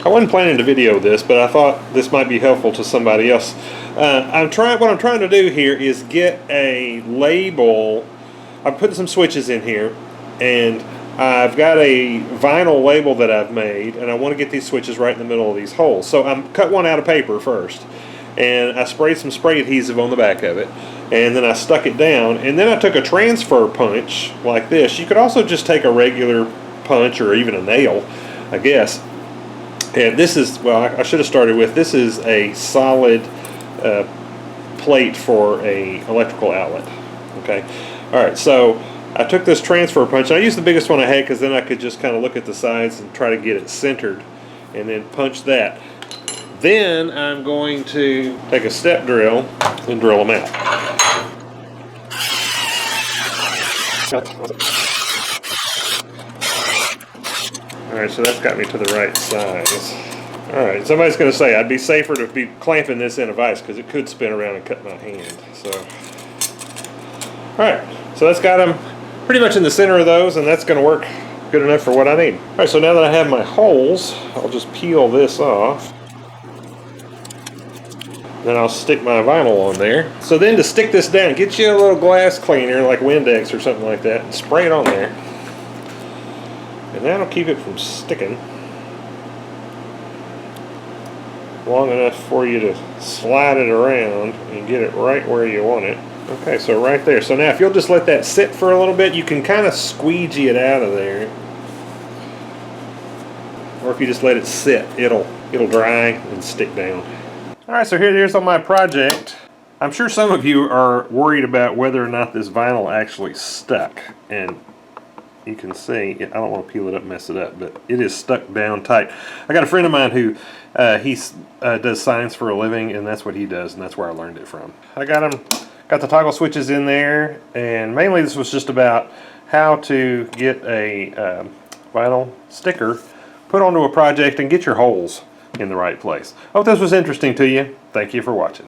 I wasn't planning to video this, but I thought this might be helpful to somebody else. What I'm trying to do here is get a label. I'm putting some switches in here, and I've got a vinyl label that I've made, and I want to get these switches right in the middle of these holes. So I'm cut one out of paper first, and I sprayed some spray adhesive on the back of it, and then I stuck it down, and then I took a transfer punch like this. You could also just take a regular punch or even a nail, I guess. And this is, well, I should have started with, this is a solid plate for a electrical outlet. Okay, all right, so I took this transfer punch, and I used the biggest one I had because then I could just kind of look at the sides and try to get it centered, and then punch that. Then I'm going to take a step drill and drill them out. Alright, so that's got me to the right size. Alright, somebody's going to say I'd be safer to be clamping this in a vise because it could spin around and cut my hand. So, alright, so that's got them pretty much in the center of those, and that's going to work good enough for what I need. Alright, so now that I have my holes, I'll just peel this off. Then I'll stick my vinyl on there. So then to stick this down, get you a little glass cleaner like Windex or something like that and spray it on there. And that'll keep it from sticking long enough for you to slide it around and get it right where you want it. Okay, so right there. So now if you'll just let that sit for a little bit, you can kind of squeegee it out of there. Or if you just let it sit, it'll dry and stick down. Alright, so here's on my project. I'm sure some of you are worried about whether or not this vinyl actually stuck. And you can see, I don't want to peel it up and mess it up, but it is stuck down tight. I got a friend of mine who does science for a living, and that's what he does, and that's where I learned it from. I got the toggle switches in there, and mainly this was just about how to get a vinyl sticker put onto a project and get your holes in the right place. I hope this was interesting to you. Thank you for watching.